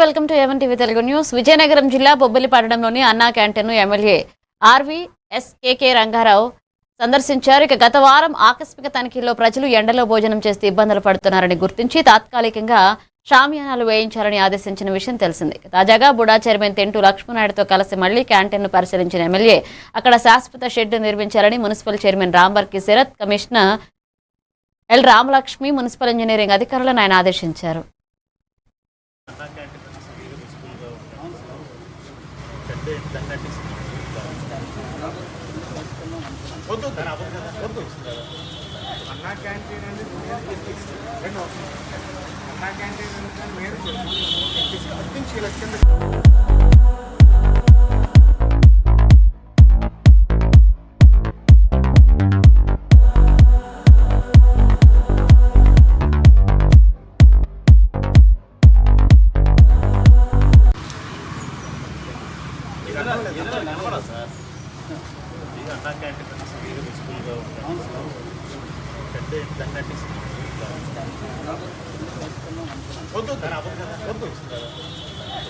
Welcome to A1 TV Telugu news. Vizianagaram జిల్లా బొబ్బిలిపట్టణంలోని అన్నా క్యాంటీన్ను MLA RVSKK Rangarao సందర్శించారు. ఇక గత వారం ఆకస్మిక తనిఖీల్లో ప్రజలు ఎండలో భోజనం చేస్తూ ఇబ్బందులు పడుతున్నారని గుర్తించి తాత్కాలికంగా షామియానాలు వేయించాలని ఆదేశించిన విషయం తెలిసింది. తాజాగా బుడా చైర్మన్ తెంటూ లక్ష్మణనాయుడుతో కలిసి మళ్లీ క్యాంటీన్ను పరిశీలించిన ఎమ్మెల్యే అక్కడ శాశ్వత షెడ్ నిర్మించాలని municipal chairman Rambarki Sarath, commissioner L Ramalakshmi, municipal engineering అధికారులను ఆయన ఆదేశించారు. Anna canteen Anna canteen sir Anna canteen స్కూల్గా Anna canteen Anna canteen sir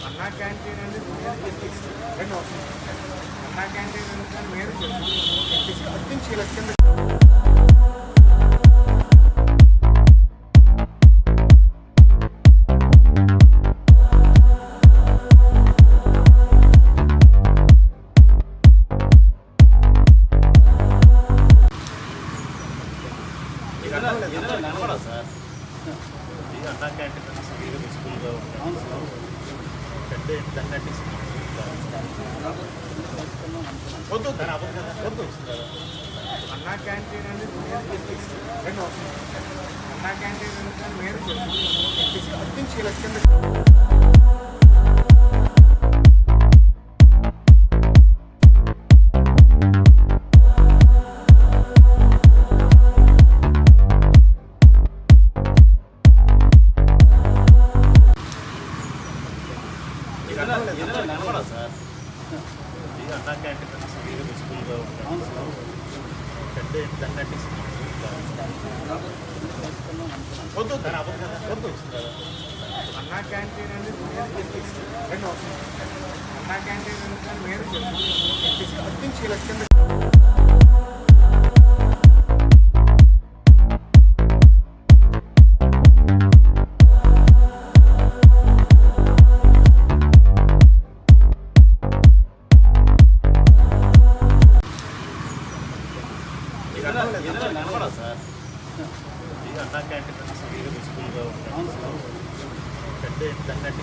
Anna canteen స్కూల్గా Anna canteen Anna canteen sir Anna canteen స్కూల్గా Anna canteen Anna canteen sir Anna canteen స్కూల్గా Anna canteen Anna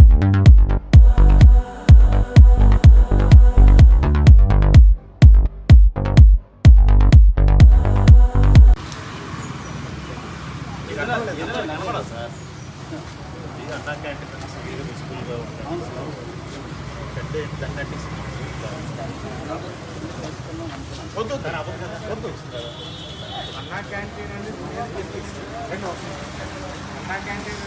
canteen sir Anna canteen స్కూల్గా అన్నా క్యాంటీన్ అన్నా క్యాంటీన్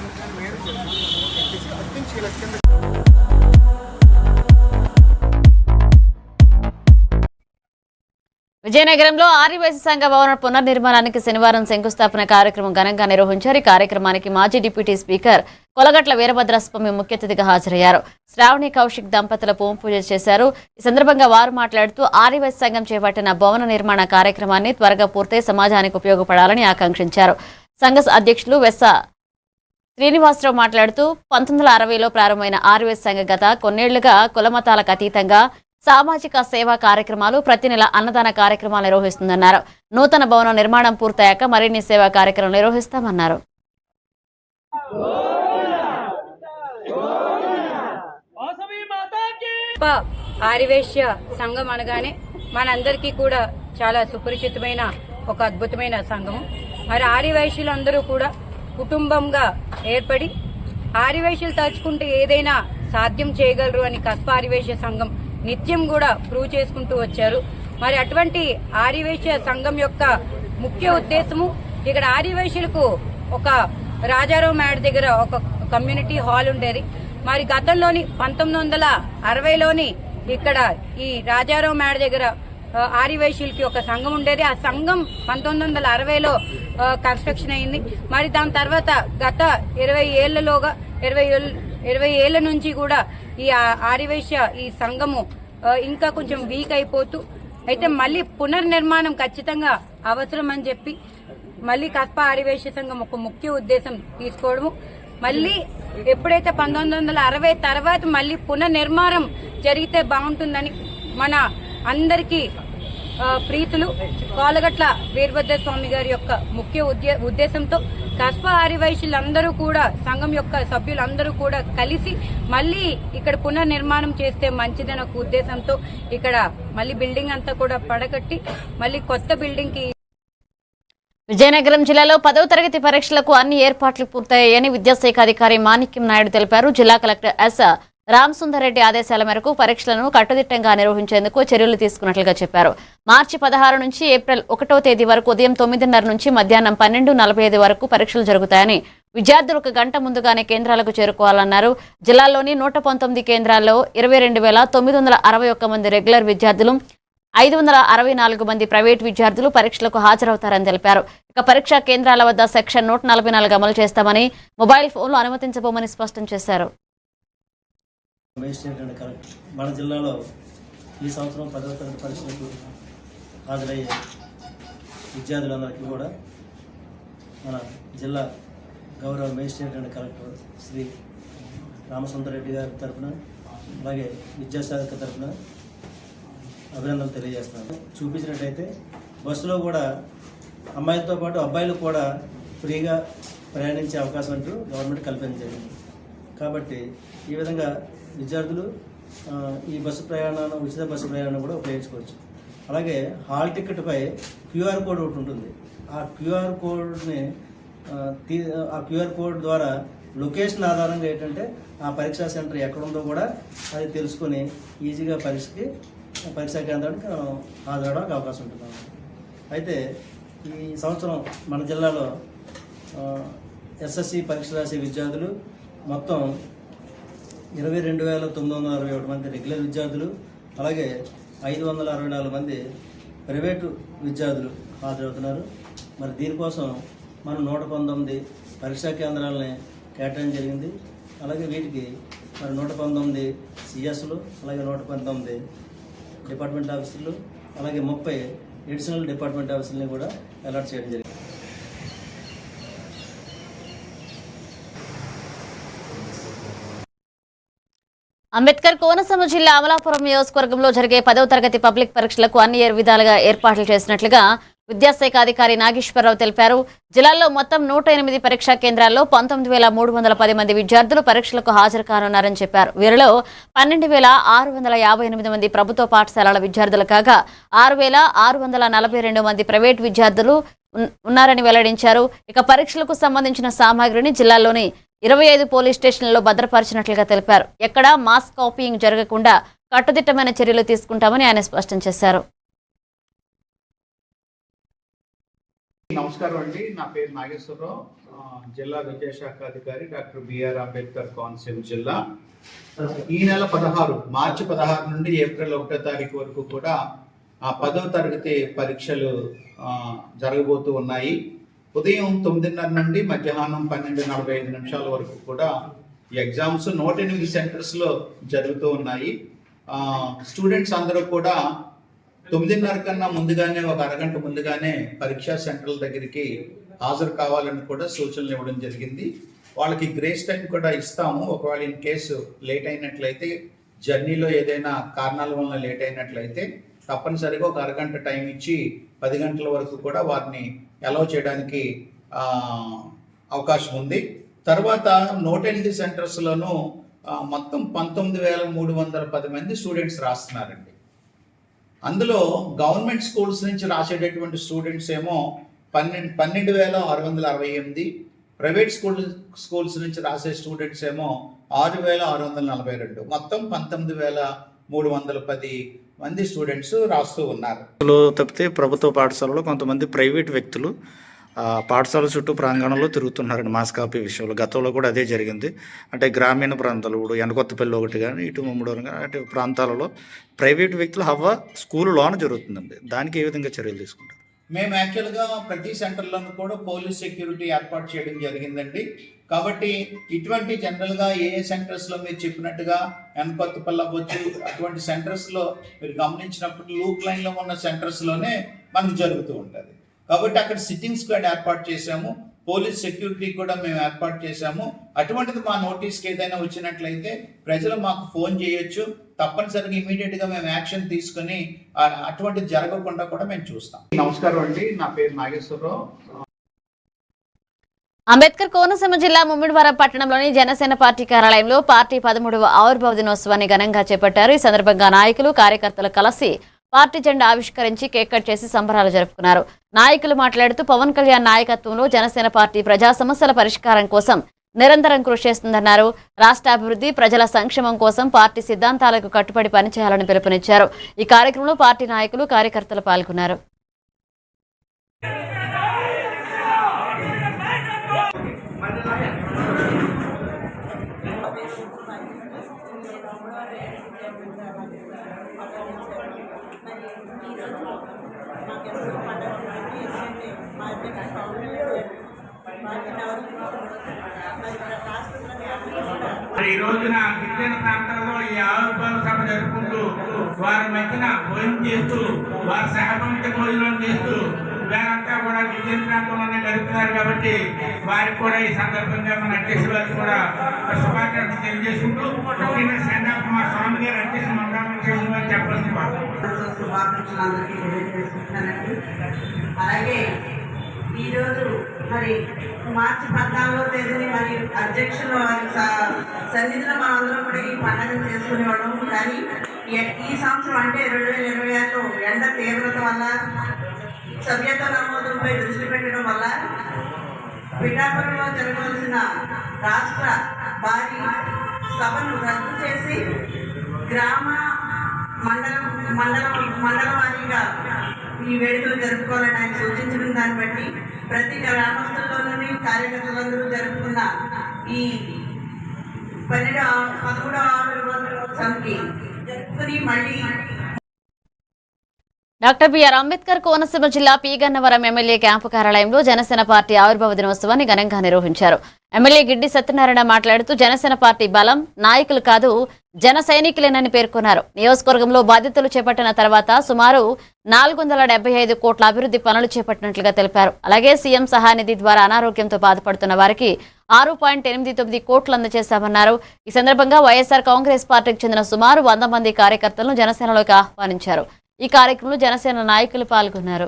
విజయనగరంలో ఆదివాసీ సంఘ భవన పునర్నిర్మాణానికి శనివారం శంకుస్థాపన కార్యక్రమం ఘనంగా నిర్వహించారు. ఈ కార్యక్రమానికి మాజీ డిప్యూటీ స్పీకర్ కొలగట్ల వీరభద్రస్వామి ముఖ్య అతిథిగా హాజరయ్యారు. శ్రావణి కౌశిక్ దంపతుల భూమి పూజ చేశారు. ఈ సందర్భంగా వారు మాట్లాడుతూ ఆదివాసీ సంఘం చేపట్టిన భవన నిర్మాణ కార్యక్రమాన్ని త్వరగా పూర్తయి సమాజానికి ఉపయోగపడాలని ఆకాంక్షించారు. సంఘ అధ్యక్షులు వెస్స శ్రీనివాసరావు మాట్లాడుతూ 1960లో ప్రారంభమైన ఆదివాసీ సంఘ గత కొన్నేళ్లుగా కులమతాలకు అతీతంగా సామాజిక సేవా కార్యక్రమాలు, ప్రతి నెల అన్నదాన కార్యక్రమాలు నిర్వహిస్తుందన్నారు. నూతన భవనం నిర్మాణం పూర్తయ్యాక మరిన్ని సేవా కార్యక్రమాలు నిర్వహిస్తామన్నారు. ఆదివాసీ సంఘం అనగానే మనందరికీ కూడా చాలా సుపరిచితమైన ఒక అద్భుతమైన సంఘం. మరి ఆదివాసీలందరూ కూడా కుటుంబంగా ఏర్పడి ఆదివాసీలు తలుచుకుంటే ఏదైనా సాధ్యం చేయగలరు అని కస్బ ఆదివాసీ సంఘం నిత్యం కూడా ప్రూవ్ చేసుకుంటూ వచ్చారు. మరి అటువంటి ఆదివాసీ సంఘం యొక్క ముఖ్య ఉద్దేశము ఇక్కడ ఆదివాసీలకు ఒక రాజారావు మేడ దగ్గర ఒక కమ్యూనిటీ హాల్ ఉండేది. మరి గతంలోని 1960లోని ఇక్కడ ఈ రాజారావు మేడ దగ్గర ఆర్యవైశ్యులకి ఒక సంఘం ఉండేది. ఆ సంఘం 1960లో కన్స్ట్రక్షన్ అయింది. మరి దాని తర్వాత గత 20 ఏళ్ల నుంచి కూడా ఈ ఆర్యవైశ్య ఈ సంఘము ఇంకా కొంచెం వీక్ అయిపోతూ అయితే మళ్ళీ పునర్నిర్మాణం ఖచ్చితంగా అవసరం అని చెప్పి మళ్ళీ కస్బా ఆర్యవైశ్య సంఘం ఒక ముఖ్య ఉద్దేశం తీసుకోవడము. మళ్ళీ ఎప్పుడైతే 1960 తర్వాత మళ్ళీ పునర్నిర్మాణం జరిగితే బాగుంటుందని మన అందరికీ ప్రీతులు కోలగట్ల వీరభద్రస్వామి గారి యొక్క ముఖ్య ఉద్దేశంతో కస్బా ఆర్యవైశ్యులందరూ కూడా సంఘం యొక్క సభ్యులందరూ కూడా కలిసి మళ్ళీ ఇక్కడ పునర్నిర్మాణం చేస్తే మంచిదని ఒక ఉద్దేశంతో ఇక్కడ మళ్ళీ బిల్డింగ్ అంతా కూడా పడగట్టి మళ్ళీ కొత్త బిల్డింగ్ కి. విజయనగరం జిల్లాలో 10వ తరగతి పరీక్షలకు అన్ని ఏర్పాట్లు పూర్తయ్యాయని విద్యాశాఖ అధికారి మాణిక్యం నాయుడు తెలిపారు. జిల్లా కలెక్టర్ ఎస్ రామసుందర్ రెడ్డి ఆదేశాల మేరకు పరీక్షలను కట్టుదిట్టంగా నిర్వహించేందుకు చర్యలు తీసుకున్నట్లుగా చెప్పారు. మార్చి 16 నుంచి ఏప్రిల్ 1వ తేదీ వరకు ఉదయం 9:30 నుంచి మధ్యాహ్నం 12:45 వరకు పరీక్షలు జరుగుతాయని విద్యార్థులు 1 గంట ముందుగానే కేంద్రాలకు చేరుకోవాలన్నారు. జిల్లాలోని 119 కేంద్రాల్లో 22,961 మంది రెగ్యులర్ విద్యార్థులు, 564 మంది ప్రైవేట్ విద్యార్థులు పరీక్షలకు హాజరవుతారని తెలిపారు. ఇక పరీక్షా కేంద్రాల వద్ద సెక్షన్ 144 అమలు చేస్తామని, మొబైల్ ఫోన్లు అనుమతించబోమని స్పష్టం చేశారు. మన జిల్లాలో ఈ సంవత్సరం 10వ తరగతి పరీక్షలకు హాజరయ్యే విద్యార్థులందరికీ కూడా మన జిల్లా గౌరవ magistrate and collector Shri Ramasundar Reddy గారి తరఫున అలాగే విద్యాశాఖ తరఫున అభినందనలు తెలియజేస్తున్నాను. చూపించినట్టయితే బస్సులో కూడా అమ్మాయిలతో పాటు అబ్బాయిలు కూడా ఫ్రీగా ప్రయాణించే అవకాశం అంటూ గవర్నమెంట్ కల్పించింది. కాబట్టి ఈ విధంగా విద్యార్థులు ఈ బస్సు ప్రయాణాన్ని, ఉచిత బస్సు ప్రయాణం కూడా ఉపయోగించుకోవచ్చు. అలాగే హాల్ టికెట్పై క్యూఆర్ కోడ్ ఒకటి ఉంటుంది. ఆ క్యూఆర్ కోడ్ ద్వారా లొకేషన్ ఆధారంగా ఏంటంటే ఆ పరీక్షా సెంటర్ ఎక్కడుందో కూడా అది తెలుసుకొని ఈజీగా పరీక్షా కేంద్రానికి హాజరవడానికి అవకాశం ఉంటుంది. అయితే ఈ సంవత్సరం మన జిల్లాలో ఎస్ఎస్సి పరీక్ష రాసే విద్యార్థులు మొత్తం 22,961 మంది రెగ్యులర్ విద్యార్థులు, అలాగే 564 మంది ప్రైవేటు విద్యార్థులు హాజరవుతున్నారు. మరి దీనికోసం మనం 119 పరీక్షా కేంద్రాలని కేటాయించడం జరిగింది. అలాగే వీటికి మరి 119 సిఎస్లు, అలాగే 119 డిపార్ట్మెంట్ ఆఫీసర్లు, అలాగే 30 ఎడిషనల్ డిపార్ట్మెంట్ ఆఫీసర్ని కూడా అలాట్ చేయడం జరిగింది. అంబేద్కర్ కోనసీమ జిల్లా అమలాపురం నియోజకవర్గంలో జరిగే 10వ తరగతి పబ్లిక్ పరీక్షలకు అన్ని విధాలుగా ఏర్పాట్లు చేసినట్లుగా విద్యాశాఖ అధికారి నాగేశ్వరరావు తెలిపారు. జిల్లాలో మొత్తం 108 పరీక్షా కేంద్రాల్లో 19,310 మంది విద్యార్థులు పరీక్షలకు హాజరు కానున్నారని చెప్పారు. వీరిలో 12,658 మంది ప్రభుత్వ పాఠశాలల విద్యార్థులు కాగా 6,642 మంది ప్రైవేట్ విద్యార్థులు ఉన్నారని వెల్లడించారు. ఇక పరీక్షలకు సంబంధించిన సామాగ్రిని జిల్లాలోని 25 పోలీస్ స్టేషన్లలో భద్రపరిచినట్లుగా తెలిపారు. ఎక్కడా మాస్ కాపీయింగ్ జరగకుండా కట్టుదిట్టమైన చర్యలు తీసుకుంటామని ఆయన స్పష్టం చేశారు. నమస్కారం అండి, నా పేరు నాగేశ్వరరావు, జిల్లా విద్యాశాఖ అధికారి డాక్టర్ బిఆర్ అంబేద్కర్ కోనసీమ జిల్లా. ఈ నెల 16 మార్చి 16 నుండి ఏప్రిల్ 1వ తారీఖు వరకు కూడా 10వ తరగతి పరీక్షలు జరగబోతూ ఉన్నాయి. ఉదయం 9:30 నుండి మధ్యాహ్నం 12:45 వరకు కూడా ఈ ఎగ్జామ్స్ 108 సెంటర్స్లో జరుగుతూ ఉన్నాయి. స్టూడెంట్స్ అందరూ కూడా 9:30 కన్నా ముందుగానే, ఒక అరగంట ముందుగానే పరీక్షా సెంటర్ల దగ్గరికి హాజరు కావాలని కూడా సూచనలు ఇవ్వడం జరిగింది. వాళ్ళకి గ్రేస్ టైం కూడా ఇస్తాము. ఒకవేళ ఇన్ కేసు లేట్ అయినట్లయితే, జర్నీలో ఏదైనా కారణాల వల్ల లేట్ అయినట్లయితే తప్పనిసరిగా ఒక అరగంట టైం ఇచ్చి 10 గంటల వరకు కూడా వారిని అలౌ చేయడానికి అవకాశం ఉంది. తర్వాత 108 సెంటర్స్లోనూ మొత్తం 19,310 మంది స్టూడెంట్స్ రాస్తున్నారండి. అందులో గవర్నమెంట్ స్కూల్స్ నుంచి రాసేటటువంటి స్టూడెంట్స్ ఏమో 12,668, ప్రైవేట్ స్కూల్స్ నుంచి రాసే స్టూడెంట్స్ ఏమో 6,642, మొత్తం 19,310 మంది స్టూడెంట్స్ రాస్తూ ఉన్నారు. తప్పితే ప్రభుత్వ పాఠశాలలో కొంతమంది ప్రైవేట్ వ్యక్తులు పాఠశాల చుట్టూ ప్రాంగణంలో తిరుగుతున్నారండి మాస్ కాపీ విషయంలో. గతంలో కూడా అదే జరిగింది. అంటే గ్రామీణ ప్రాంతాలు ఇప్పుడు ఎనకొత్తపల్లి ఒకటి కానీ ఇటు ముమ్మడూరు కానీ అటు ప్రాంతాలలో ప్రైవేటు వ్యక్తుల హవా స్కూలు లోన జరుగుతుందండి. దానికి ఏ విధంగా చర్యలు తీసుకుంటారు? మేము యాక్చువల్గా ప్రతి సెంటర్లోనూ కూడా పోలీస్ సెక్యూరిటీ ఏర్పాటు చేయడం జరిగిందండి. కాబట్టి ఇటువంటి జనరల్గా ఏ సెంటర్స్లో మీరు చెప్పినట్టుగా ఎనకొత్తపల్లి అవ్వచ్చు, అటువంటి సెంటర్స్లో మీరు గమనించినప్పుడు లూప్ లైన్లో ఉన్న సెంటర్స్లోనే మనకు జరుగుతూ ఉంటుంది. కాబట్టి అక్కడ సిట్టింగ్ స్క్వాడ్ ఏర్పాటు చేశాము, పోలీస్ సెక్యూరిటీ కూడా మేము ఏర్పాటు చేశాము. అటువంటిది మా నోటీస్కి ఏదైనా వచ్చినట్లయితే ప్రజలు మాకు ఫోన్ చేయొచ్చు, తప్పనిసరిగా ఇమీడియట్గా మేము యాక్షన్ తీసుకుని అటువంటిది జరగకుండా కూడా మేము చూస్తాం. నమస్కారం అండి, నా పేరు నాగేశ్వరరావు. అంబేద్కర్ కోనసీమ జిల్లా ముమ్మిడివరం పట్టణంలోని జనసేన పార్టీ కార్యాలయంలో పార్టీ 13వ ఆవిర్భావ దినోత్సవాన్ని ఘనంగా చేపట్టారు. ఈ సందర్భంగా నాయకులు కార్యకర్తలు కలిసి పార్టీ జెండా ఆవిష్కరించి కేక్ కట్ చేసి సంబరాలు జరుపుకున్నారు. నాయకులు మాట్లాడుతూ పవన్ కళ్యాణ్ నాయకత్వంలో జనసేన పార్టీ ప్రజా సమస్యల పరిష్కారం కోసం నిరంతరం కృషి చేస్తుందన్నారు. రాష్ట్ర అభివృద్ధి, ప్రజల సంక్షేమం కోసం పార్టీ సిద్ధాంతాలకు కట్టుబడి పనిచేయాలని పిలుపునిచ్చారు. ఈ కార్యక్రమంలో పార్టీ నాయకులు కార్యకర్తలు పాల్గొన్నారు. ఈ రోజున గిరిజన ప్రాంతాల్లో ఈ ఆవిర్భావ సభ జరుపుకుంటూ వారి మధ్యన భోజనం చేస్తూ వారి సహపంక్తి భోజనం చేస్తూ వీరంతా కూడా గిరిజన ప్రాంతంలోనే గడుపుతున్నారు. కాబట్టి వారికి కూడా ఈ సందర్భంగా మన అధ్యక్షుల వారికి కూడా శుభాకాంక్షలు తెలియజేసుకుంటూ ముఖ్యంగా సెంటర్ కుమార్ స్వామి గారు అధ్యక్ష మండలం వారు చెప్పాల్సిన శుభాకాంక్షలు అందరికీ తెలియజేసుకుంటున్నానండి. అలాగే ఈరోజు మరి మార్చి 14వ తేదీని మరి అధ్యక్షుల వారి సన్నిధిలో మనందరం కూడా ఈ పండుగను చేసుకునేవాళ్ళం. కానీ ఈ సంవత్సరం అంటే 2026లో ఎండ తీవ్రత వల్ల సభ్యత నమోదుపై దృష్టి పెట్టడం వల్ల పిఠాపురంలో జరగవలసిన రాష్ట్ర భారీ సభను రద్దు చేసి గ్రామ మండల వారీగా ఈ వేడుకలు జరుపుకోవాలని ఆయన సూచించడం దాన్ని బట్టి ప్రతి గ్రామస్తుల్లోనూ కార్యకర్తలందరూ జరుపుకున్న ఈ 13వ ఆవిర్భావోత్సవానికి జరుపుకుని మళ్ళీ డాక్టర్ బిఆర్ అంబేద్కర్ కోనసీమ జిల్లా పి గన్నవరం ఎమ్మెల్యే క్యాంపు కార్యాలయంలో జనసేన పార్టీ ఆవిర్భావ దినోత్సవాన్ని ఘనంగా నిర్వహించారు. ఎమ్మెల్యే గిడ్డి సత్యనారాయణ మాట్లాడుతూ జనసేన పార్టీ బలం నాయకులు కాదు జన సైనికులేనని పేర్కొన్నారు. నియోజకవర్గంలో బాధ్యతలు చేపట్టిన తర్వాత సుమారు 475 కోట్ల అభివృద్ధి పనులు చేపట్టినట్లుగా తెలిపారు. అలాగే సీఎం సహానిధి ద్వారా అనారోగ్యంతో బాధపడుతున్న వారికి 6.89 కోట్లు అందజేశామన్నారు. ఈ సందర్భంగా వైఎస్ఆర్ కాంగ్రెస్ పార్టీకి చెందిన సుమారు 100 మంది కార్యకర్తలను జనసేనలోకి ఆహ్వానించారు. ఈ కార్యక్రమంలో జనసేన నాయకులు పాల్గొన్నారు.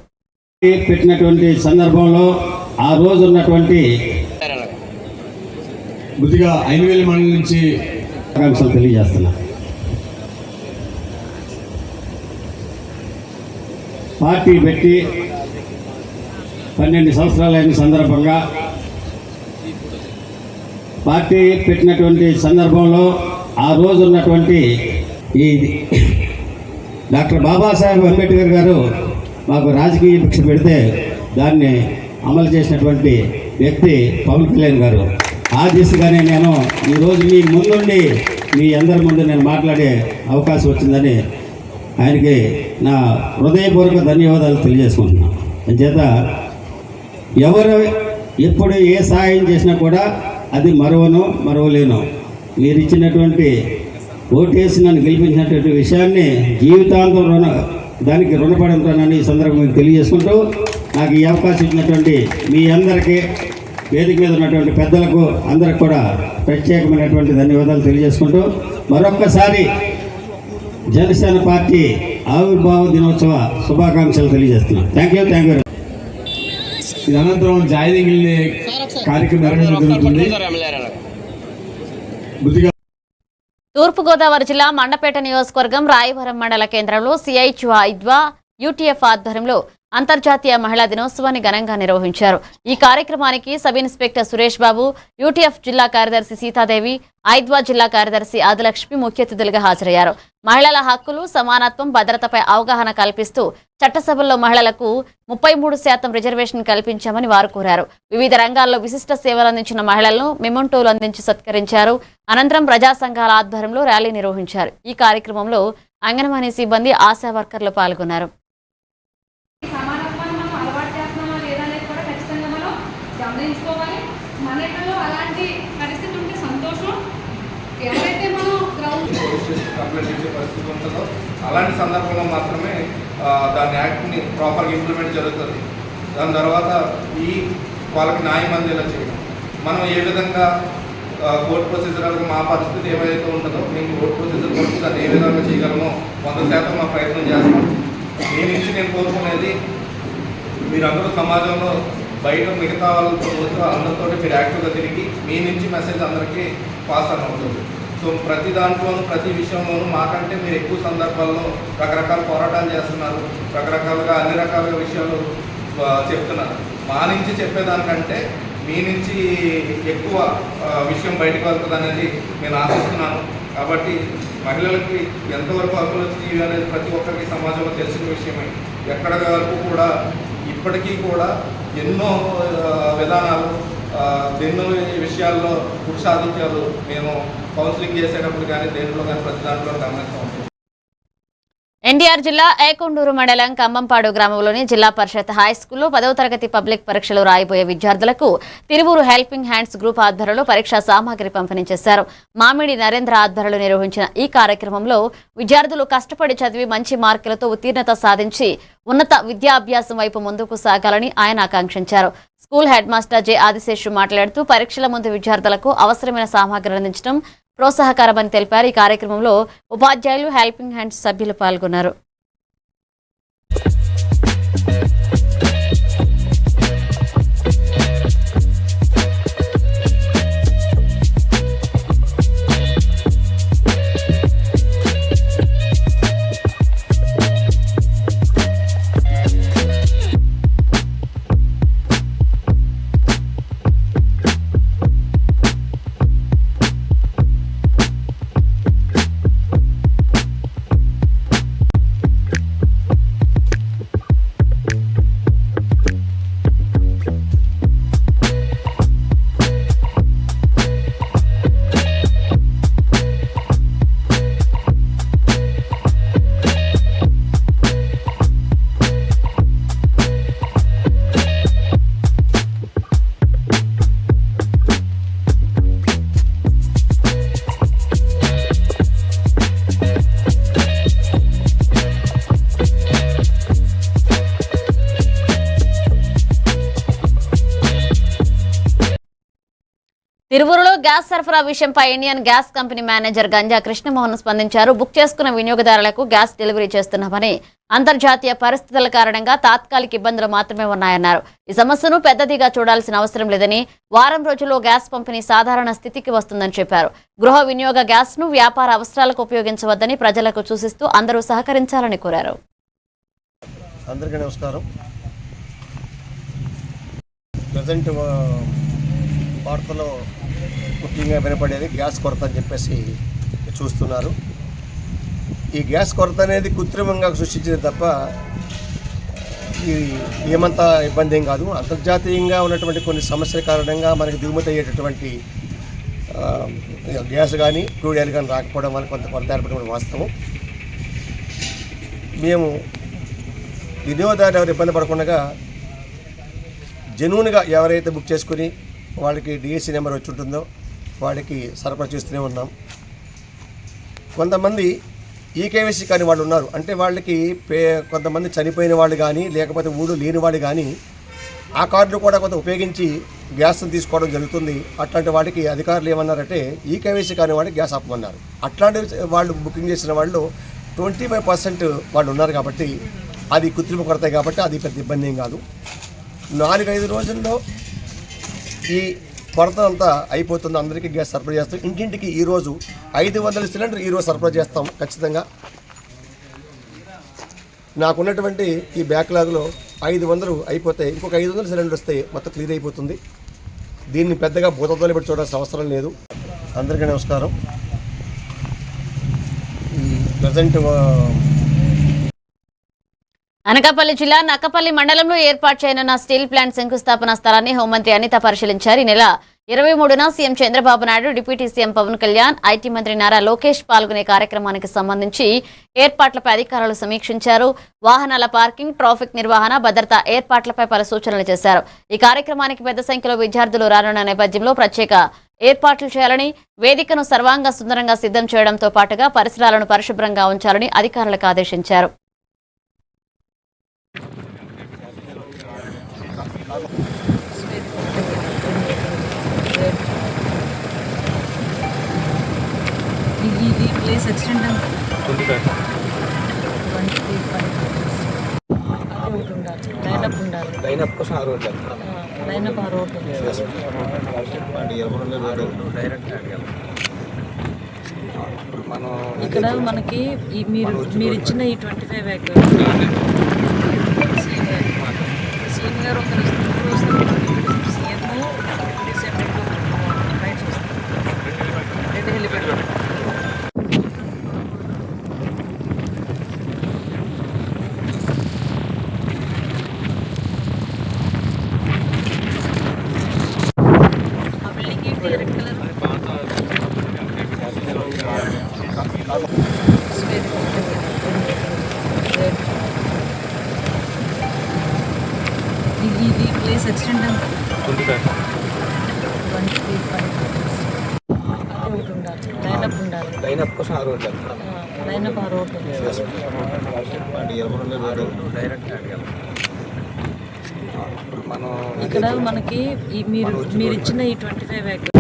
పెట్టినటువంటి సందర్భంలో ఆ రోజు ఉన్నటువంటి బుద్ధిగా 5,000 మంది నుంచి ఆకాంక్షలు తెలియజేస్తున్నా. పార్టీ పెట్టి 12 సంవత్సరాలైన సందర్భంగా పార్టీ పెట్టినటువంటి సందర్భంలో ఆ రోజు ఉన్నటువంటి ఈ డాక్టర్ బాబాసాహెబ్ అంబేద్కర్ గారు మాకు రాజకీయ భిక్ష పెడితే దాన్ని అమలు చేసినటువంటి వ్యక్తి పవన్ కళ్యాణ్ గారు. ఆ దిశగానే నేను ఈరోజు మీ ముందుండి మీ అందరి ముందు నేను మాట్లాడే అవకాశం వచ్చిందని ఆయనకి నా హృదయపూర్వక ధన్యవాదాలు తెలియజేసుకుంటున్నాను. అంచేత ఎవరు ఎప్పుడు ఏ సహాయం చేసినా కూడా అది మరవలేను. మీరు ఇచ్చినటువంటి ఓటేసి నన్ను గెలిపించినటువంటి విషయాన్ని జీవితాంతం దానికి రుణపడి ఉంటానని ఈ సందర్భంగా మీకు తెలియజేసుకుంటూ నాకు ఈ అవకాశం ఇచ్చినటువంటి మీ అందరికీ వేదిక మీద ఉన్నటువంటి పెద్దలకు అందరికి కూడా ప్రత్యేకమైనటువంటి ధన్యవాదాలు తెలియజేసుకుంటూ మరొక్కసారి జనసేన పార్టీ ఆవిర్భావ దినోత్సవ శుభాకాంక్షలు తెలియజేస్తున్నాను. Thank you. ఇది అనంతరం జాయినింగ్ కార్యక్రమం నిర్వహించడం జరుగుతుంది. బుద్ధిగా తూర్పుగోదావరి జిల్లా మండపేట నియోజకవర్గం రాయవరం మండల కేంద్రంలో సిఐటియు ఐద్వా యూటీఎఫ్ ఆధ్వర్యంలో అంతర్జాతీయ మహిళా దినోత్సవాన్ని ఘనంగా నిర్వహించారు. ఈ కార్యక్రమానికి sub inspector Suresh Babu, UTF జిల్లా కార్యదర్శి సీతాదేవి, ఐద్వా జిల్లా కార్యదర్శి ఆదిలక్ష్మి ముఖ్య అతిథులుగా హాజరయ్యారు. మహిళల హక్కులు, సమానత్వం, భద్రతపై అవగాహన కల్పిస్తూ చట్టసభల్లో మహిళలకు 33% రిజర్వేషన్ కల్పించామని వారు కోరారు. వివిధ రంగాల్లో విశిష్ట సేవలు అందించిన మహిళలను మెమోంటోలు అందించి సత్కరించారు. అనంతరం ప్రజా సంఘాల ఆధ్వర్యంలో ర్యాలీ నిర్వహించారు. ఈ కార్యక్రమంలో అంగన్వాడీ సిబ్బంది, ఆశా వర్కర్లు పాల్గొన్నారు. సమానత్వాన్ని మనం అలవాటు చేస్తున్నామా లేదా అనేది కూడా ఖచ్చితంగా మనం గమనించుకోవాలి. మనలో అలాంటి పరిస్థితి ఉంటే సంతోషం. ఎవరైతే మనం కంప్లైంట్ ఇచ్చే పరిస్థితి ఉంటుందో అలాంటి సందర్భంలో మాత్రమే దాని యాక్ట్ని ప్రాపర్గా ఇంప్లిమెంట్ జరుగుతుంది. దాని తర్వాత వాళ్ళకి న్యాయం అందేలా చేయడం, మనం ఏ విధంగా కోర్టు ప్రొసీజర్ మా పరిస్థితి ఏమైతే ఉంటుందో మేము కోర్టు ప్రొసీజర్ వరకు దాన్ని ఏ విధంగా చేయగలమో 100% మా ప్రయత్నం చేస్తాం. మీ నుంచి నేను కోరుకునేది, మీరందరూ సమాజంలో బయట మిగతా వాళ్ళతో అందరితో మీరు యాక్టివ్గా తిరిగి మీ నుంచి మెసేజ్ అందరికీ పాస్ అని అవుతుంది. సో ప్రతి దాంట్లోనూ, ప్రతి విషయంలోనూ మాకంటే మీరు ఎక్కువ సందర్భాల్లో రకరకాల పోరాటాలు చేస్తున్నారు, రకరకాలుగా అన్ని రకాల విషయాలు చెప్తున్నారు. మా నుంచి చెప్పేదానికంటే మీ నుంచి ఎక్కువ విషయం బయటకు వెళ్తుంది అనేది నేను ఆశిస్తున్నాను. కాబట్టి మహిళలకి ఎంతవరకు హక్కులు వచ్చినాయి అనేది ప్రతి ఒక్కరికి సమాజంలో తెలిసిన విషయమే. ఎక్కడ వరకు కూడా ఇప్పటికీ కూడా ఎన్నో విధానాలు, ఎన్నో విషయాల్లో పురుషాధిక్యాలు మేము కౌన్సిలింగ్ చేసేటప్పుడు కానీ దేంట్లో కానీ ప్రతి దాంట్లో గమనిస్తూ ఉంటాం. ఎన్టీఆర్ జిల్లా ఏకొండూరు మండలం కంబంపాడు గ్రామంలోని జిల్లా పరిషత్ హై స్కూల్లో 10వ తరగతి పబ్లిక్ పరీక్షలు రాయబోయే విద్యార్థులకు తిరువూరు హెల్పింగ్ హ్యాండ్స్ గ్రూప్ ఆధ్వర్యంలో పరీక్షా సామాగ్రి పంపిణీ చేశారు. మామిడి నరేంద్ర ఆధ్వర్యంలో నిర్వహించిన ఈ కార్యక్రమంలో విద్యార్థులు కష్టపడి చదివి మంచి మార్కులతో ఉత్తీర్ణత సాధించి ఉన్నత విద్యాభ్యాసం వైపు ముందుకు సాగాలని ఆయన ఆకాంక్షించారు. School head master J Adiseshu మాట్లాడుతూ పరీక్షల ముందు విద్యార్థులకు అవసరమైన సామాగ్రి అందించడం ప్రోత్సాహకరమని తెలిపారు. ఈ కార్యక్రమంలో ఉపాధ్యాయులు, హెల్పింగ్ హ్యాండ్స్ సభ్యులు పాల్గొన్నారు. తిరువూరులో గ్యాస్ సరఫరా విషయంపై Indian gas company manager ganja Krishnamohan స్పందించారు. బుక్ చేసుకున్న వినియోగదారులకు గ్యాస్ డెలివరీ చేస్తున్నామని, అంతర్జాతీయ పరిస్థితుల కారణంగా తాత్కాలిక ఇబ్బందులు మాత్రమే ఉన్నాయన్నారు. ఈ సమస్యను పెద్దదిగా చూడాల్సిన అవసరం లేదని, వారం రోజుల్లో గ్యాస్ పంపిణీ సాధారణ స్థితికి వస్తుందని చెప్పారు. గృహ వినియోగ గ్యాస్ ను వ్యాపార అవసరాలకు ఉపయోగించవద్దని ప్రజలకు సూచిస్తూ అందరూ సహకరించాలని కోరారు. అందరికీ నమస్కారం. ప్రజెంట్ వార్తలో ముఖ్యంగా వినపడేది గ్యాస్ కొరత అని చెప్పేసి చూస్తున్నారు. ఈ గ్యాస్ కొరత అనేది కృత్రిమంగా సృష్టించింది తప్ప ఇది ఏమంతా ఇబ్బంది ఏం కాదు. అంతర్జాతీయంగా ఉన్నటువంటి కొన్ని సమస్యల కారణంగా మనకి దిగుమతి అయ్యేటటువంటి గ్యాస్ కానీ క్రూడ్ ఆయిల్ కానీ రాకపోవడం వల్ల కొంత కొరత ఏర్పడడం వాస్తవం. మేము వినియోగదారులు ఎవరు ఇబ్బంది పడకుండా జెన్యూన్గా ఎవరైతే బుక్ చేసుకుని వాళ్ళకి డిఎస్సి నెంబర్ వచ్చి ఉంటుందో వాళ్ళకి సరఫరా చేస్తూనే ఉన్నాం. కొంతమంది ఈకేవైసీ కాని వాళ్ళు ఉన్నారు, అంటే వాళ్ళకి కొంతమంది చనిపోయిన వాళ్ళు కానీ లేకపోతే ఊళ్ళు లేని వాళ్ళు కానీ ఆ కార్డులు కూడా కొంత ఉపయోగించి గ్యాస్ని తీసుకోవడం జరుగుతుంది. అట్లాంటి వాటికి అధికారులు ఏమన్నారంటే ఈకేవైసీ కాని వాళ్ళకి గ్యాస్ ఆపమన్నారు. అట్లాంటి వాళ్ళు బుకింగ్ చేసిన వాళ్ళు 25% వాళ్ళు ఉన్నారు కాబట్టి అది కృత్రిమ కొరత కాబట్టి అది పెద్ద ఇబ్బంది ఏం కాదు. 4-5 రోజుల్లో ఈ కొరత అంతా అయిపోతుంది. అందరికీ గ్యాస్ సరఫరా చేస్తాం. ఇంటింటికి ఈరోజు 500 సిలిండర్ ఈరోజు సరఫరా చేస్తాం ఖచ్చితంగా. నాకున్నటువంటి ఈ బ్యాక్లాగ్లో 500 అయిపోతే ఇంకొక 500 సిలిండర్ వస్తే మొత్తం క్లియర్ అయిపోతుంది. దీన్ని పెద్దగా భూతత్వాలు పెట్టి చూడాల్సిన అవసరం లేదు. అందరికీ నమస్కారం. ఈ ప్రజెంట్ అనకాపల్లి జిల్లా నక్కపల్లి మండలంలో ఏర్పాటు చేయనున్న స్టీల్ ప్లాంట్ శంకుస్థాపన స్థలాన్ని హోంమంత్రి అనిత పరిశీలించారు. ఈ నెల 23న CM Chandrababu Naidu, deputy CM Pawan Kalyan, IT మంత్రి నారా లోకేష్ పాల్గొనే కార్యక్రమానికి సంబంధించి ఏర్పాట్లపై అధికారులు సమీక్షించారు. వాహనాల పార్కింగ్, ట్రాఫిక్ నిర్వహణ, భద్రతా ఏర్పాట్లపై పలు సూచనలు చేశారు. ఈ కార్యక్రమానికి పెద్ద సంఖ్యలో విద్యార్థులు రానున్న నేపథ్యంలో ప్రత్యేక ఏర్పాట్లు చేయాలని, వేదికను సర్వాంగ సుందరంగా సిద్ధం చేయడంతో పాటుగా పరిసరాలను పరిశుభ్రంగా ఉంచాలని అధికారులకు ఆదేశించారు. ఇది ప్లేస్ ఎక్స్టెండ్ లైనప్ కోసం ఆ రోడ్ ఇక్కడ మనకి మీరు ఇచ్చిన ఈ 25 ఏకర్స్ సీఎం గారు ఒక సీఎం రైట్స్ వస్తాయి, 2 హెలిప్యాడ్. ఆ బిల్డింగ్ ఏంటి రెడ్ కలర్ ఇది ప్లేస్ ఎక్స్టెండ్ లైనప్ కోసం ఆ రోడ్ లైనప్ ఆ రోడ్ ఇక్కడ మనకి మీరు ఇచ్చిన ఈ 25 ఏకర్స్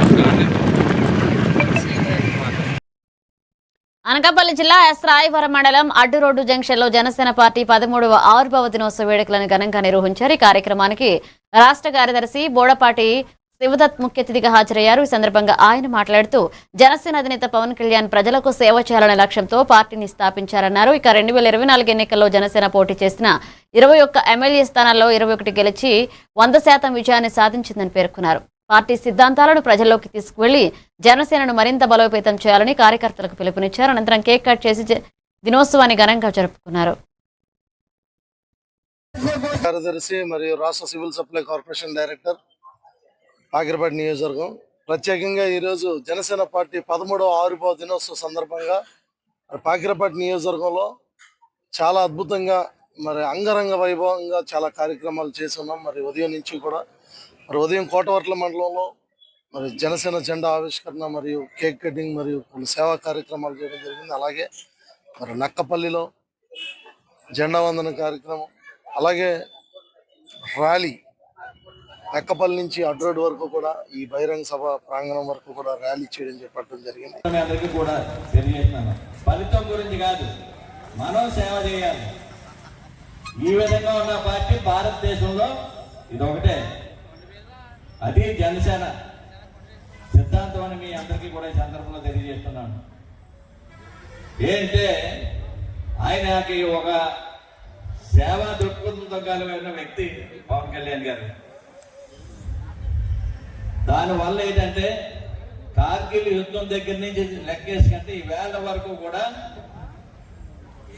అనకాపల్లి జిల్లా ఎస్ రాయవరం మండలం అడ్డు రోడ్డు జంక్షన్ లో జనసేన పార్టీ 13వ ఆవిర్భావ దినోత్సవ వేడుకలను ఘనంగా నిర్వహించారు. ఈ కార్యక్రమానికి రాష్ట్ర కార్యదర్శి బోడపాటి శివదత్ ముఖ్య అతిథిగా హాజరయ్యారు. ఈ సందర్భంగా ఆయన మాట్లాడుతూ జనసేన అధినేత పవన్ కళ్యాణ్ ప్రజలకు సేవ చేయాలనే లక్ష్యంతో పార్టీని స్థాపించారన్నారు. ఇక 2024 ఎన్నికల్లో జనసేన పోటీ చేసిన 21 ఎమ్మెల్యే స్థానాల్లో 21 గెలిచి 100% విజయాన్ని సాధించిందని పేర్కొన్నారు. పార్టీ సిద్ధాంతాలను ప్రజల్లోకి తీసుకువెళ్లి జనసేనను మరింత బలోపేతం చేయాలని కార్యకర్తలకు పిలుపునిచ్చారు. అనంతరం కేక్ కట్ చేసి దినోత్సవాన్ని ఘనంగా జరుపుకున్నారు. కార్యదర్శి మరియు రాష్ట్ర civil supply corporation director Pakirapeta నియోజకవర్గం ప్రత్యేకంగా ఈరోజు జనసేన పార్టీ 13వ ఆవిర్భావ దినోత్సవ సందర్భంగా పాకిరపేట నియోజకవర్గంలో చాలా అద్భుతంగా మరి అంగరంగ వైభవంగా చాలా కార్యక్రమాలు చేస్తున్నాం. మరి ఉదయం నుంచి కూడా ఉదయం కోటవర్ల మండలంలో మరి జనసేన జెండా ఆవిష్కరణ మరియు కేక్ కటింగ్ మరియు కొన్ని సేవా కార్యక్రమాలు చేయడం జరిగింది. అలాగే మరి నక్కపల్లిలో జెండా వందన కార్యక్రమం, అలాగే ర్యాలీ నక్కపల్లి నుంచి అడ్డు రోడ్ వరకు కూడా ఈ బహిరంగ సభ ప్రాంగణం వరకు కూడా ర్యాలీ చేయడం చేపట్టడం జరిగింది. అందరికీ కూడా తెలియజేస్తున్నాను, ఫలితం గురించి కాదు, మనం సేవ చేయాలి. ఈ విధంగా ఉన్న పార్టీ భారతదేశంలో ఇది ఒకటే, అది జనసేన సిద్ధాంతం అని మీ అందరికీ కూడా ఈ సందర్భంలో తెలియజేస్తున్నాను. ఏంటంటే ఆయనకి ఒక సేవా దృక్పథంతో కలిగిన వ్యక్తి పవన్ కళ్యాణ్ గారు. దానివల్ల ఏంటంటే కార్గిల్ యుద్ధం దగ్గర నుంచి లెక్కేసుకుంటే ఈ వేళ వరకు కూడా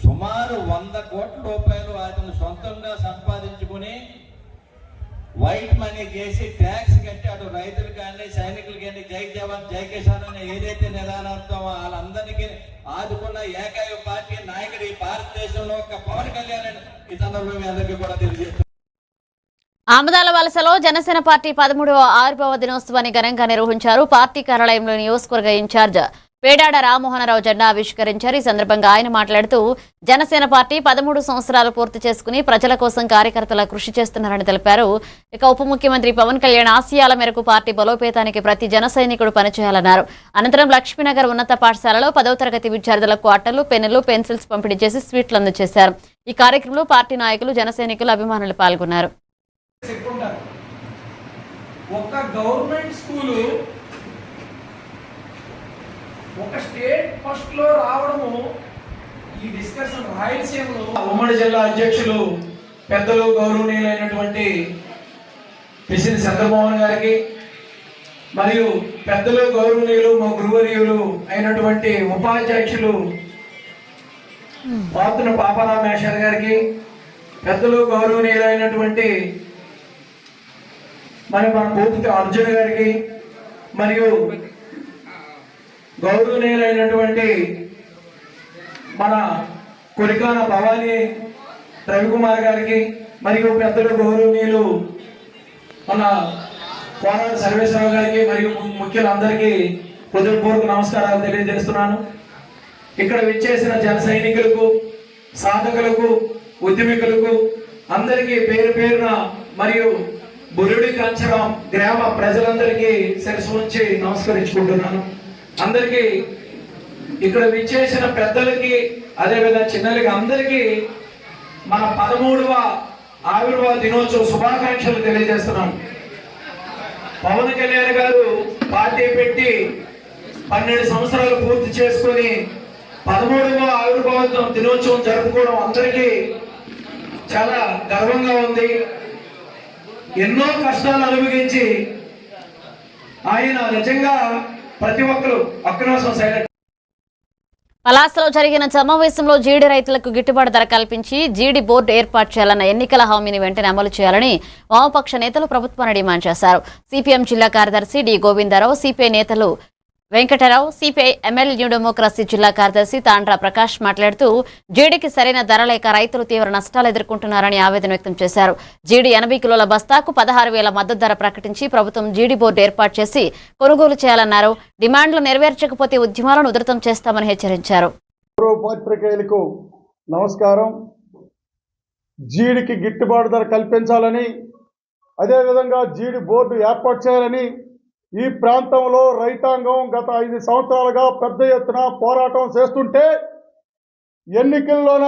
సుమారు 100 కోట్ల రూపాయలు అతను సొంతంగా సంపాదించుకుని వైట్ మనీ చేసి ట్యాక్స్ కట్టి అటు రైతులు కానీ సైనికులు కానీ జై జవాన్ జై కిసాన్ అనే ఏదైతే నిదానార్థం వాళ్ళందరికీ ఆదుకున్న ఏకైక పార్టీ నాయకుడు ఈ భారతదేశంలో ఒక పవన్ కళ్యాణ్ ఈ సందర్భంలో మీ అందరికీ కూడా తెలియజేస్తున్నారు. ఆమదాల వలసలో జనసేన పార్టీ 13వ ఆవిర్భావ దినోత్సవాన్ని ఘనంగా నిర్వహించారు. పార్టీ కార్యాలయంలో నియోజకవర్గ ఇన్ఛార్జ్ పేడాడ రామ్మోహనరావు జెండా ఆవిష్కరించారు. ఈ సందర్భంగా ఆయన మాట్లాడుతూ జనసేన పార్టీ 13 సంవత్సరాలు పూర్తి చేసుకుని ప్రజల కోసం కార్యకర్తల కృషి చేస్తున్నారని తెలిపారు. ఇక ఉప ముఖ్యమంత్రి పవన్ కళ్యాణ్ ఆశయాల మేరకు పార్టీ బలోపేతానికి ప్రతి జన సైనికుడు పనిచేయాలన్నారు. అనంతరం లక్ష్మీనగర్ ఉన్నత పాఠశాలలో 10వ తరగతి విద్యార్థులకు అట్టలు, పెన్నులు, పెన్సిల్స్ పంపిణీ చేసి స్వీట్లు అందజేశారు. ఈ కార్యక్రమంలో పార్టీ నాయకులు, జన సైనికులు, అభిమానులు పాల్గొన్నారు. ఒక గవర్నమెంట్ స్కూలు ఒక స్టేట్ ఫస్ట్ లో రావడము ఈ డిస్కషన్ రాయలసీమలో ఉమ్మడి జిల్లా అధ్యక్షులు పెద్దలు గౌరవనీయులైనటువంటి పిసిని చంద్రమోహన్ గారికి మరియు పెద్దలు గౌరవనీయులు మా గురువర్యులు అయినటువంటి ఉపాధ్యక్షులు పాత్ర పాపరామేశ్వర్ గారికి, పెద్దలు గౌరవనీయులైనటువంటి మన పూర్తి అర్జున్ గారికి, మరియు గౌరవనీయులైనటువంటి మన కొరికాన భవానీ రవికుమార్ గారికి, మరియు పెద్దలు గౌరవనీయులు మన కోనాడు సర్వేశ్వరరావు గారికి మరియు ముఖ్యులందరికీ హృదయపూర్వక నమస్కారాలు తెలియజేస్తున్నాను. ఇక్కడ విచ్చేసిన జన సైనికులకు, సాధకులకు, ఉద్యమికులకు అందరికీ పేరు పేరున మరియు బురుడి కంచరం గ్రామ ప్రజలందరికీ శిరస్సు ఉంచి నమస్కరించుకుంటున్నాను. అందరికీ ఇక్కడ విచ్చేసిన పెద్దలకి అదేవిధంగా చిన్నలకి అందరికీ మన 13వ ఆవిర్భావ దినోత్సవ శుభాకాంక్షలు తెలియజేస్తున్నాను. పవన్ కళ్యాణ్ గారు పార్టీ పెట్టి 12 సంవత్సరాలు పూర్తి చేసుకొని 13వ ఆవిర్భావ దినోత్సవం జరుపుకోవడం అందరికీ చాలా గర్వంగా ఉంది. ఎన్నో కష్టాలు అనుభవించి ఆయన నిజంగా ప్రతి ఒక్కరు అక్రోశం సైలెంట్. పలాసలో జరిగిన సమావేశంలో జీడి రైతులకు గిట్టుబాటు ధర కల్పించి జీడి బోర్డు ఏర్పాటు చేయాలన్న ఎన్నికల హామీని వెంటనే అమలు చేయాలని వామపక్ష నేతలు ప్రభుత్వాన్ని డిమాండ్ చేశారు. సిపిఎం జిల్లా కార్యదర్శి డి గోవిందరావు, సిపిఐ నేతలు Venkatarao, CPI ML new democracy జిల్లా కార్యదర్శి తాండ్రా ప్రకాష్ మాట్లాడుతూ జీడికి సరైన ధర లేక రైతులు తీవ్ర నష్టాలు ఎదుర్కొంటున్నారని ఆవేదన వ్యక్తం చేశారు. జీడి 80 కిలోల బస్తాకు 16,000 మద్దతు ధర ప్రకటించి ప్రభుత్వం జీడి బోర్డు ఏర్పాటు చేసి కొనుగోలు చేయాలన్నారు. డిమాండ్లు నెరవేర్చకపోతే ఉద్యమాలను ఉధృతం చేస్తామని హెచ్చరించారు. పత్రికేయులకు నమస్కారం. జీడికి గిట్టుబాటు ధర కల్పించాలని, అదేవిధంగా జీడి బోర్డు ఏర్పాటు చేయాలని ఈ ప్రాంతంలో రైతాంగం గత 5 సంవత్సరాలుగా పెద్ద ఎత్తున పోరాటం చేస్తుంటే ఎన్నికల్లోన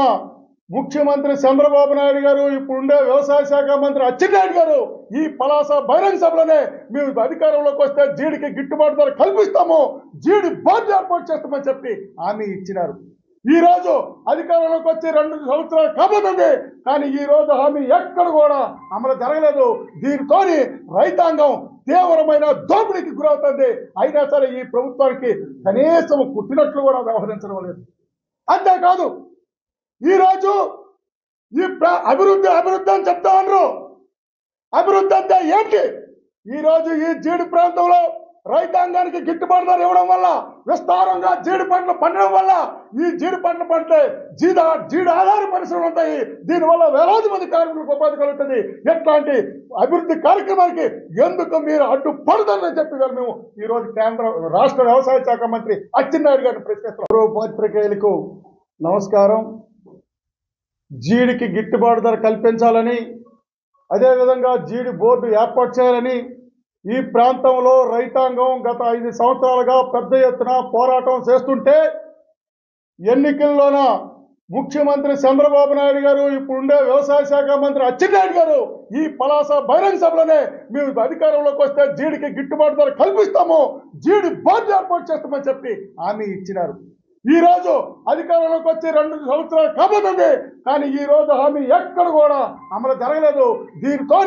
ముఖ్యమంత్రి చంద్రబాబు నాయుడు గారు, ఇప్పుడుండే వ్యవసాయ శాఖ మంత్రి అచ్చెన్నాయుడు గారు ఈ పలాస బహిరంగ సభలోనే మేము అధికారంలోకి వస్తే జీడికి గిట్టుబాటు ధర కల్పిస్తాము, జీడి బోర్డు ఏర్పాటు చేస్తామని చెప్పి హామీ ఇచ్చినారు. ఈ రోజు అధికారంలోకి వచ్చి 2 సంవత్సరాలు కాబోతుంది, కానీ ఈ రోజు హామీ ఎక్కడ కూడా అమలు జరగలేదు. దీంతో రైతాంగం తీవ్రమైన దోపిడీకి గురవుతుంది. అయినా సరే ఈ ప్రభుత్వానికి కనీసం కుట్టినట్లు కూడా వ్యవహరించడం లేదు. అంతేకాదు ఈరోజు ఈ అభివృద్ధి అని చెప్తా ఉన్నారు. అభివృద్ధి అంటే ఏంటి? ఈరోజు ఈ జీడి ప్రాంతంలో రైతాంగానికి గిట్టుబాటు ధర ఇవ్వడం వల్ల, విస్తారంగా జీడి పంటలు పండడం వల్ల, ఈ జీడి పంటలు పండితే జీడి ఆధార పరిశ్రమలు ఉంటాయి. దీనివల్ల వేలాది మంది కార్మికులకు ఉపాధి కలుగుతుంది. ఎట్లాంటి అభివృద్ధి కార్యక్రమానికి ఎందుకు మీరు అడ్డుపడతారని చెప్పి మేము ఈరోజు రాష్ట్ర వ్యవసాయ శాఖ మంత్రి అచ్చెన్నాయుడు గారిని ప్రశ్నిస్తున్నాం. పత్రికేయులకు నమస్కారం. జీడికి గిట్టుబాటు ధర కల్పించాలని, అదేవిధంగా జీడి బోర్డు ఏర్పాటు చేయాలని ఈ ప్రాంతంలో రైతాంగం గత 5 సంవత్సరాలుగా పెద్ద ఎత్తున పోరాటం చేస్తుంటే ఎన్నికల్లోన ముఖ్యమంత్రి చంద్రబాబు నాయుడు గారు, ఇప్పుడుండే వ్యవసాయ శాఖ మంత్రి అచ్చెన్నాయుడు గారు ఈ పలాస బహిరంగ సభలోనే మేము అధికారంలోకి వస్తే జీడికి గిట్టుబాటు ధర కల్పిస్తాము, జీడి బోర్డు ఏర్పాటు చేస్తామని చెప్పి హామీ ఇచ్చినారు. ఈ రోజు అధికారంలోకి వచ్చి 2 సంవత్సరాలు కాబోతుంది, కానీ ఈ రోజు హామీ ఎక్కడ కూడా అమలు జరగలేదు. దీంతో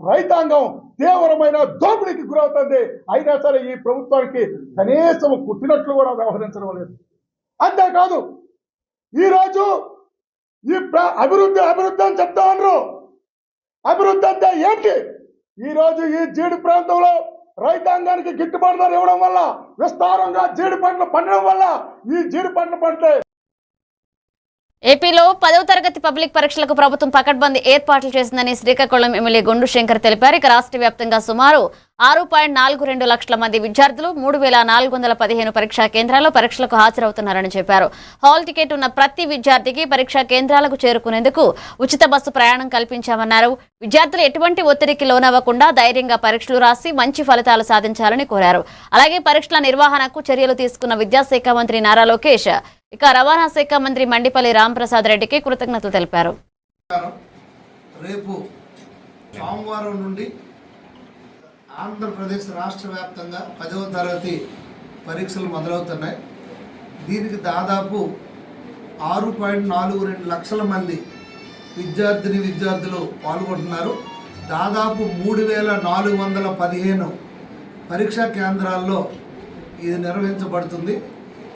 రైతాంగం తీవ్రమైన దోపిడీకి గురవుతుంది. అయినా సరే ఈ ప్రభుత్వానికి కనీసం కుట్టినట్లు కూడా వ్యవహరించడం లేదు. అంతేకాదు ఈరోజు ఈ అభివృద్ధి అని చెప్తా ఉన్నారు. అభివృద్ధి అంటే ఏంటి? ఈరోజు ఈ జీడి ప్రాంతంలో రైతాంగానికి గిట్టుబాటు ధర ఇవ్వడం వల్ల, విస్తారంగా జీడి పంటలు పండడం వల్ల, ఈ జీడి పంటలు పండితే ఏపీలో 10వ తరగతి పబ్లిక్ పరీక్షలకు ప్రభుత్వం పకడ్బందీ ఏర్పాట్లు చేసిందని శ్రీకాకుళం ఎమ్మెల్యే గుండు శంకర్ తెలిపారు. ఇక రాష్ట్ర వ్యాప్తంగా సుమారు 6.42 లక్షల మంది విద్యార్థులు 3,415 పరీక్షా కేంద్రాల్లో పరీక్షలకు హాజరవుతున్నారని చెప్పారు. హాల్ టికెట్ ఉన్న ప్రతి విద్యార్థికి పరీక్షా కేంద్రాలకు చేరుకునేందుకు ఉచిత బస్సు ప్రయాణం కల్పించామన్నారు. విద్యార్థులు ఎటువంటి ఒత్తిడికి లోనవ్వకుండా ధైర్యంగా పరీక్షలు రాసి మంచి ఫలితాలు సాధించాలని కోరారు. అలాగే పరీక్షల నిర్వహణకు చర్యలు తీసుకున్న విద్యాశాఖ మంత్రి నారా లోకేష్, ఇక రవాణా శాఖ మంత్రి మండిపల్లి రాంప్రసాద్ రెడ్డికి కృతజ్ఞతలు తెలిపారు. రేపు సోమవారం నుండి ఆంధ్రప్రదేశ్ రాష్ట్ర వ్యాప్తంగా 10వ తరగతి పరీక్షలు మొదలవుతున్నాయి. దీనికి దాదాపు 6.42 లక్షల మంది విద్యార్థులు పాల్గొంటున్నారు. దాదాపు 3415 పరీక్షా కేంద్రాల్లో ఇది నిర్వహించబడుతుంది.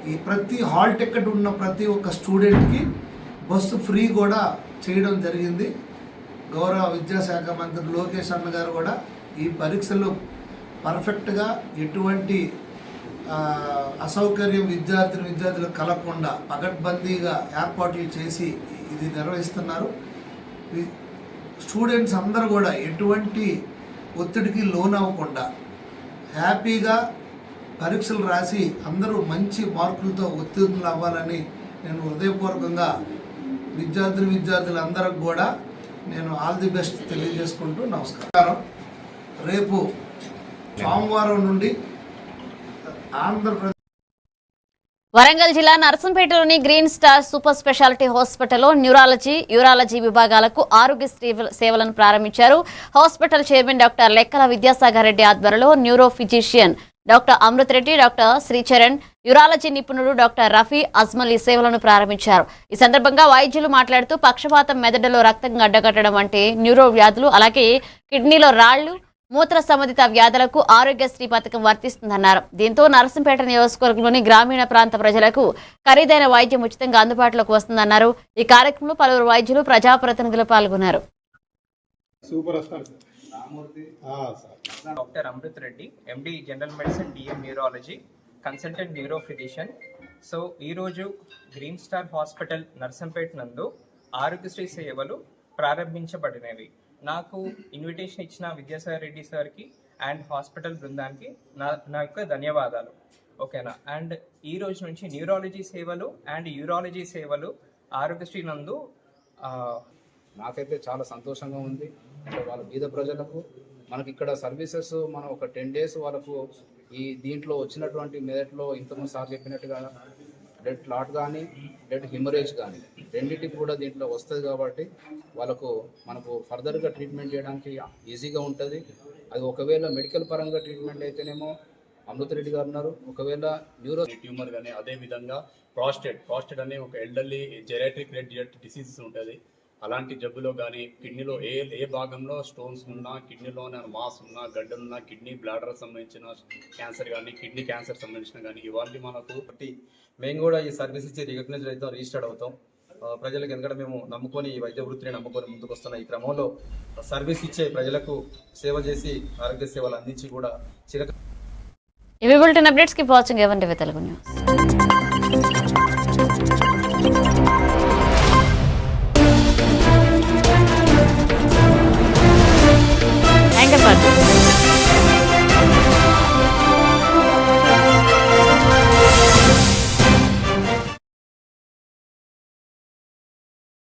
ఈ ప్రతి హాల్ టికెట్ ఉన్న ప్రతి ఒక్క స్టూడెంట్కి బస్సు ఫ్రీ కూడా చేయడం జరిగింది. గౌరవ విద్యాశాఖ మంత్రి లోకేష్ అన్న గారు కూడా ఈ పరీక్షలు పర్ఫెక్ట్గా ఎటువంటి అసౌకర్యం విద్యార్థులకు కలగకుండా పకడ్బందీగా ఏర్పాట్లు చేసి ఇది నిర్వహిస్తున్నారు. స్టూడెంట్స్ అందరూ కూడా ఎటువంటి ఒత్తిడికి లోనవ్వకుండా హ్యాపీగా పరీక్షలు రాసి అందరూ మంచి మార్కులతో ఉత్తీర్ణులు అవ్వాలని నేను హృదయపూర్వకంగా విద్యార్థులందరికి కూడా నేను ఆల్ ది బెస్ట్ తెలియజేసుకుంటూ నమస్కారం. రేపు సోమవారం నుండి ఆంధ్రప్రదేశ్ వరంగల్ జిల్లా నర్సంపేటలోని గ్రీన్ స్టార్ సూపర్ స్పెషాలిటీ హాస్పిటల్లో యూరాలజీ విభాగాలకు ఆరోగ్యశ్రీ సేవలను ప్రారంభించారు. హాస్పిటల్ చైర్మన్ డాక్టర్ లెక్కల విద్యాసాగర్ రెడ్డి ఆధ్వర్యంలో neuro physician doctor Amrit Reddy, doctor Sricharan, urology నిపుణుడు డాక్టర్ రఫీ అజ్మల్ ఈ సేవలను ప్రారంభించారు. ఈ సందర్భంగా వైద్యులు మాట్లాడుతూ పక్షపాతం, మెదడులో రక్తం గడ్డకట్టడం వంటి న్యూరో వ్యాధులు, అలాగే కిడ్నీలో రాళ్లు, మూత్ర సంబంధిత వ్యాధులకు ఆరోగ్యశ్రీ పథకం వర్తిస్తుందన్నారు. దీంతో నరసింపేట నియోజకవర్గంలోని గ్రామీణ ప్రాంత ప్రజలకు ఖరీదైన వైద్యం ఉచితంగా అందుబాటులోకి వస్తుందన్నారు. ఈ కార్యక్రమంలో పలువురు వైద్యులు, ప్రజాప్రతినిధులు పాల్గొన్నారు. డాక్టర్ అమృత్ రెడ్డి, ఎండి general medicine, DM neurology, consultant neuro physician. So ఈరోజు గ్రీన్ స్టార్ హాస్పిటల్ నర్సంపేట నందు ఆరోగ్యశ్రీ సేవలు ప్రారంభించబడినవి. నాకు ఇన్విటేషన్ ఇచ్చిన విద్యాసాగర్ రెడ్డి సార్కి అండ్ హాస్పిటల్ బృందానికి నా యొక్క ధన్యవాదాలు. ఓకేనా. అండ్ ఈ రోజు నుంచి న్యూరాలజీ సేవలు అండ్ యూరాలజీ సేవలు ఆరోగ్యశ్రీ నందు నాకైతే చాలా సంతోషంగా ఉంది. అంటే వాళ్ళ బీద ప్రజలకు మనకి ఇక్కడ సర్వీసెస్ మనం ఒక 10 days వాళ్ళకు ఈ దీంట్లో వచ్చినటువంటి మెదట్లో ఇంతకుముందు సార్ చెప్పినట్టుగా డెడ్ క్లాట్ కానీ డెడ్ హిమరేజ్ కానీ రెండింటికి కూడా దీంట్లో వస్తుంది కాబట్టి మనకు ఫర్దర్గా ట్రీట్మెంట్ చేయడానికి ఈజీగా ఉంటుంది. అది ఒకవేళ మెడికల్ పరంగా ట్రీట్మెంట్ అయితేనేమో అమృత్ రెడ్డి గారు ఉన్నారు. ఒకవేళ న్యూరో ట్యూమర్ కానీ అదేవిధంగా ప్రాస్టేట్ అనే ఒక ఎల్డర్లీ జెరాట్రిక్ రెడ్ డిసీజెస్ ఉంటుంది. అలాంటి జబ్బులో కానీ కిడ్నీలో ఏ భాగంలో స్టోన్స్ ఉన్నా, కిడ్నీలో మాస్ ఉన్నా, గడ్డలున్నా, కిడ్నీ బ్లాడర్ సంబంధించిన క్యాన్సర్ కానీ, కిడ్నీ క్యాన్సర్ సంబంధించిన కానీ ఇవన్నీ మనకు మేము కూడా ఈ సర్వీస్ ఇచ్చి రికగ్నైజ్ అవుతాం, రిజిస్టర్డ్ అవుతాం. ప్రజలకు ఎందుకంటే మేము నమ్ముకొని ఈ వైద్య వృత్తిని నమ్ముకొని ముందుకు వస్తున్న ఈ క్రమంలో సర్వీస్ ఇచ్చే ప్రజలకు సేవ చేసి ఆరోగ్య సేవలు అందించి కూడా ఇవి bulletin updates. Keep watching A1 TV Telugu news.